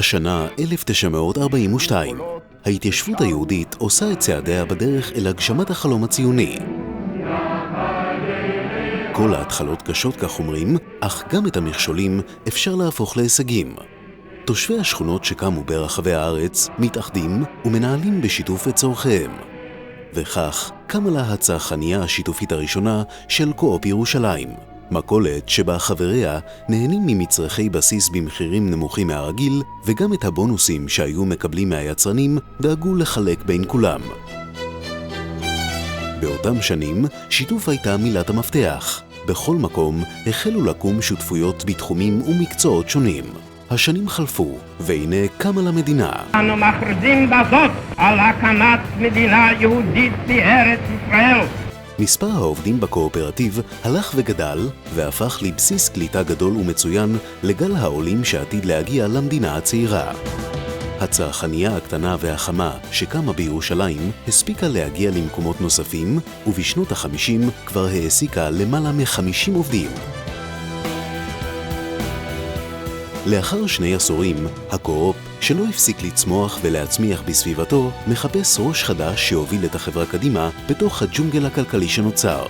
השנה 1942. ההתיישבות היהודית עושה את צעדיה בדרך אל הגשמת החלום הציוני. כל ההתחלות קשות כך אומרים, אך גם את המכשולים אפשר להפוך להישגים. תושבי השכונות שקמו ברחבי הארץ מתאחדים ומנהלים בשיתוף את צורכיהם. וכך קמה לה הצרכנייה השיתופית הראשונה של קו-אופ ירושלים. מכולת שבה חבריה נהנים ממצרכי בסיס במחירים נמוכים מהרגיל, וגם את הבונוסים שהיו מקבלים מהיצרנים דאגו לחלק בין כולם. באותם שנים שיתוף הייתה מילת המפתח. בכל מקום החלו לקום שותפויות בתחומים ומקצועות שונים. השנים חלפו, והנה קמה למדינה. אנו מכריזים בזאת על הקמת מדינה יהודית בארץ ישראל. מספר העובדים בקואופרטיב הלך וגדל, והפך לבסיס קליטה גדול ומצוין לגל העולים שעתיד להגיע למדינה הצעירה. הצרכנייה הקטנה והחמה שקמה בירושלים הספיקה להגיע למקומות נוספים, ובשנות ה-50 כבר העסיקה למעלה מ-50 עובדים. לאחר 2 עשורים, הקו-אופ, שלא הפסיק לצמוח ולהצמיח בסביבתו, מחפש ראש חדש שיוביל את החברה קדימה בתוך הג'ונגל הכלכלי שנוצר.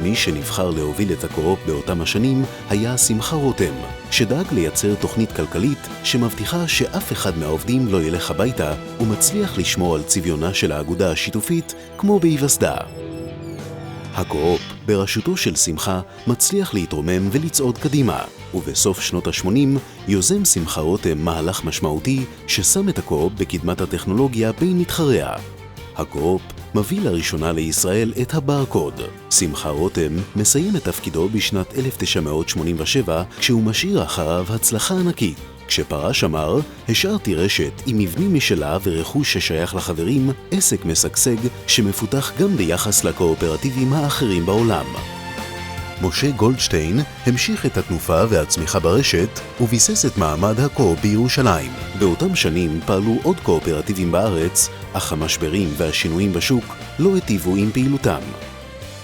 מי שנבחר להוביל את הקו-אופ באותם השנים היה שמחה רותם, שדאג לייצר תוכנית כלכלית שמבטיחה שאף אחד מהעובדים לא ילך הביתה ומצליח לשמור על צביונה של האגודה השיתופית כמו בהיווסדה. הקו-אופ בראשותו של שמחה מצליח להתרומם ולצעוד קדימה, ובסוף שנות ה-80 יוזם שמחה רותם מהלך משמעותי ששם את הקו-אופ בקדמת הטכנולוגיה בין מתחריה. הקו-אופ מביא לראשונה לישראל את הברקוד. שמחה רותם מסיים את תפקידו בשנת 1987 כשהוא משאיר אחריו הצלחה ענקית. כשפרש אמר, השארתי רשת עם מבנים משלה ורכוש ששייך לחברים, עסק משגשג שמפותח גם ביחס לקואופרטיבים האחרים בעולם. משה גולדשטיין המשיך את התנופה והצמיחה ברשת וביסס את מעמד הקו-אופ בירושלים. באותם שנים פעלו עוד קואופרטיבים בארץ, אך המשברים והשינויים בשוק לא היטיבו עם פעילותם.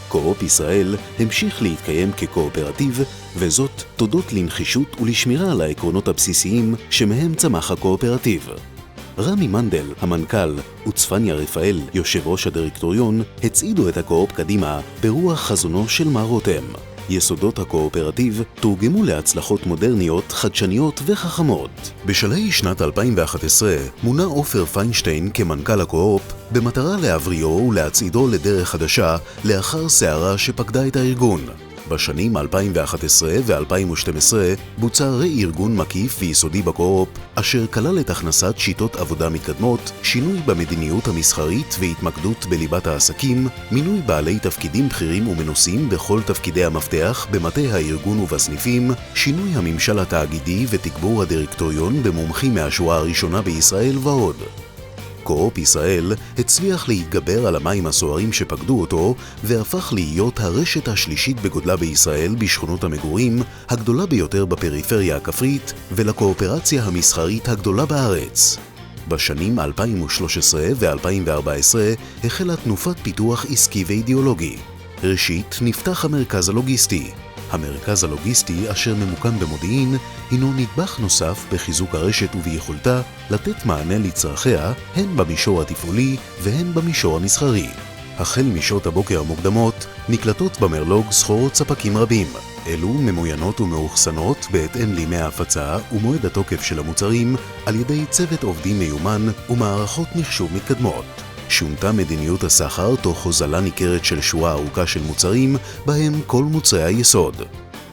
קו-אופ ישראל המשיך להתקיים כקואופרטיב, וזאת תודות לנחישות ולשמירה על העקרונות הבסיסיים שמהם צמח הקואופרטיב. רמי מנדל, המנכ"ל, וצפניה רפאל, יושב ראש הדירקטוריון, הצעידו את הקו-אופ קדימה ברוח חזונו של מר רותם. יסודות הקואופרטיב תורגמו להצלחות מודרניות, חדשניות וחכמות. בשלהי שנת 2011 מונה עופר פיינשטיין כמנכ"ל הקו-אופ במטרה להבריאו ולהצעידו לדרך חדשה לאחר סערה שפקדה את הארגון. בשנים 2011 ו-2012 בוצע רה-ארגון מקיף ויסודי בקו-אופ, אשר כלל את הכנסת שיטות עבודה מתקדמות, שינוי במדיניות המסחרית והתמקדות בליבת העסקים, מינוי בעלי תפקידים בכירים ומנוסים בכל תפקידי המפתח במטה הארגון ובסניפים, שינוי הממשל התאגידי ותגבור הדירקטוריון במומחים מהשורה הראשונה בישראל ועוד. קו-אופ ישראל הצליח להתגבר על המים הסוערים שפקדו אותו והפך להיות הרשת השלישית בגודלה בישראל בשכונות המגורים, הגדולה ביותר בפריפריה הכפרית ולקואופרציה המסחרית הגדולה בארץ. בשנים 2013 ו-2014 החלה תנופת פיתוח עסקי ואידיאולוגי. ראשית נפתח המרכז הלוגיסטי. המרכז הלוגיסטי אשר ממוקם במודיעין הינו נדבך נוסף בחיזוק הרשת וביכולתה לתת מענה לצרכיה הן במישור התפעולי והן במישור המסחרי. החל משעות הבוקר המוקדמות נקלטות במרלוג סחורות ספקים רבים. אלו ממוינות ומאוחסנות בהתאם לימי ההפצה ומועד התוקף של המוצרים על ידי צוות עובדים מיומן ומערכות מחשוב מתקדמות. שונתה מדיניות הסחר תוך הוזלה ניכרת של שורה ארוכה של מוצרים, בהם כל מוצרי היסוד.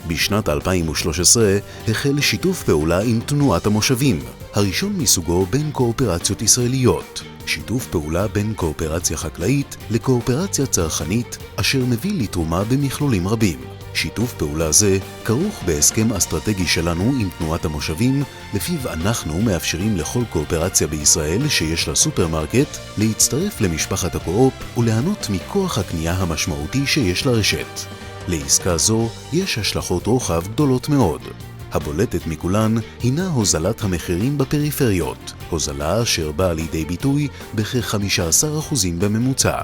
בשנת 2013 החל שיתוף פעולה עם תנועת המושבים, הראשון מסוגו בין קואופרציות ישראליות. שיתוף פעולה בין קואופרציה חקלאית לקואופרציה צרכנית, אשר מביא לתרומה במכלולים רבים. שיתוף פעולה זה כרוך בהסכם אסטרטגי שלנו עם תנועת המושבים, לפיו אנחנו מאפשרים לכל קואופרציה בישראל שיש לה סופרמרקט להצטרף למשפחת הקו-אופ וליהנות מכוח הקנייה המשמעותי שיש לרשת. לעסקה זו יש השלכות רוחב גדולות מאוד. הבולטת מכולן הינה הוזלת המחירים בפריפריות, הוזלה אשר באה לידי ביטוי בכ-15% בממוצע.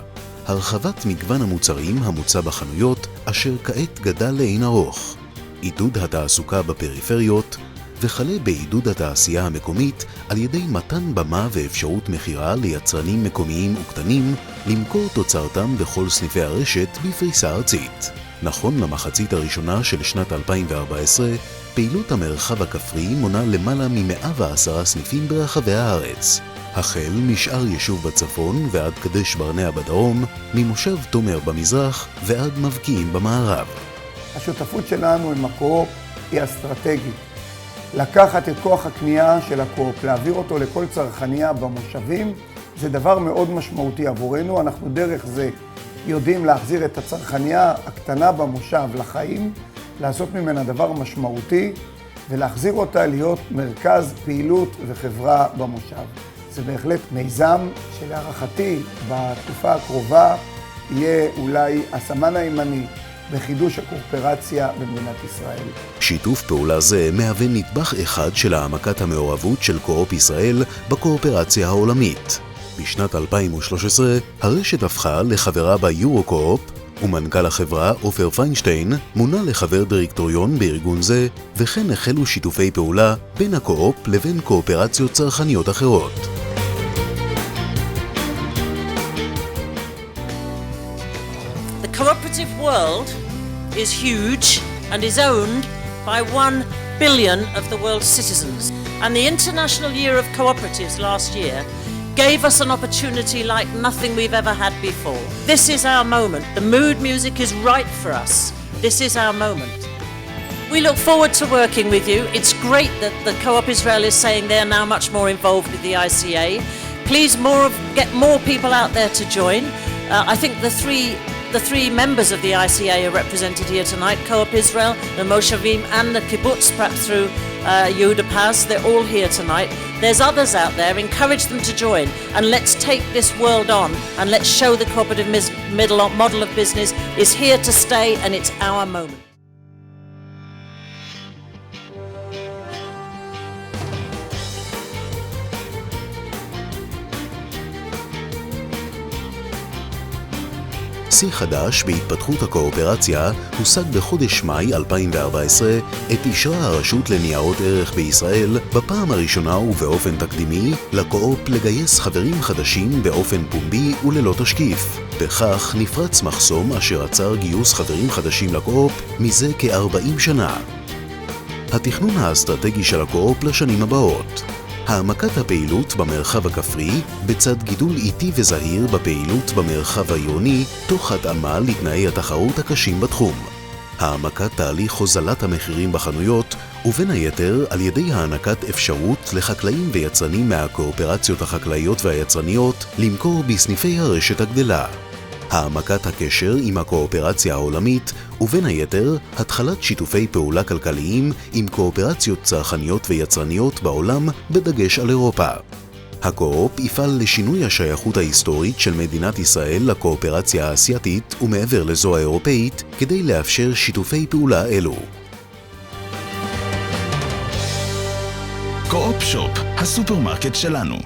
הרחבת מגוון המוצרים המוצע בחנויות, אשר כעת גדל לאין ארוך. עידוד התעסוקה בפריפריות וכלה בעידוד התעשייה המקומית על ידי מתן במה ואפשרות מחירה ליצרנים מקומיים וקטנים למכור תוצרתם בכל סניפי הרשת בפריסה ארצית. נכון למחצית הראשונה של שנת 2014, פעילות המרחב הכפרי מונה למעלה מ-110 סניפים ברחבי הארץ, החל משאר יישוב בצפון ועד קדש ברנע בדרום, ממושב תומר במזרח ועד מבקיעים במערב. השותפות שלנו עם הקו-אופ היא אסטרטגית. לקחת את כוח הקנייה של הקו-אופ, להעביר אותו לכל צרכניה במושבים, זה דבר מאוד משמעותי עבורנו. אנחנו דרך זה יודעים להחזיר את הצרכניה הקטנה במושב לחיים, לעשות ממנה דבר משמעותי ולהחזיר אותה להיות מרכז פעילות וחברה במושב. זה בהחלט מיזם שלהערכתי בתקופה הקרובה יהיה אולי הסמן הימני בחידוש הקואופרציה במדינת ישראל. שיתוף פעולה זה מהווה נדבך אחד של העמקת המעורבות של קו-אופ ישראל בקואופרציה העולמית. בשנת 2013 הרשת הפכה לחברה ביורו-קו-אופ, ומנכ"ל החברה עופר פיינשטיין מונה לחבר דירקטוריון בארגון זה, וכן החלו שיתופי פעולה בין הקו-אופ לבין קואופרציות צרכניות אחרות. The cooperative world is huge and is owned by 1 billion of the world's citizens. And the International Year of Cooperatives last year gave us an opportunity like nothing we've ever had before. This is our moment. The mood music is right for us. This is our moment. We look forward to working with you. It's great that the Co-op Israel is saying they're now much more involved with the ICA. Please get more people out there to join. I think the three members of the ICA are represented here tonight, Co-op Israel, the Moshavim and the Kibbutz, perhaps through Yehuda Paz. They're all here tonight. There's others out there. Encourage them to join, and let's take this world on, and let's show the cooperative model of business is here to stay, and it's our moment. שיא חדש בהתפתחות הקואופרציה הושג בחודש מאי 2014, עת אישרה הרשות לניירות ערך בישראל בפעם הראשונה ובאופן תקדימי לקו-אופ לגייס חברים חדשים באופן פומבי וללא תשקיף. בכך נפרץ מחסום אשר עצר גיוס חברים חדשים לקו-אופ מזה כ-40 שנה. התכנון האסטרטגי של הקו-אופ לשנים הבאות: העמקת הפעילות במרחב הכפרי בצד גידול איטי וזהיר בפעילות במרחב העירוני תוך התאמה לתנאי התחרות הקשים בתחום. העמקת תהליך הוזלת המחירים בחנויות, ובין היתר על ידי הענקת אפשרות לחקלאים ויצרנים מהקואופרציות החקלאיות והיצרניות למכור בסניפי הרשת הגדלה. העמקת הקשר עם הקואופרציה העולמית, ובין היתר התחלת שיתופי פעולה כלכליים עם קואופרציות צרכניות ויצרניות בעולם בדגש על אירופה. הקו-אופ יפעל לשינוי השייכות ההיסטורית של מדינת ישראל לקואופרציה האסייתית ומעבר לזו האירופאית כדי לאפשר שיתופי פעולה אלו. קו-אופ שופ, הסופרמרקט שלנו.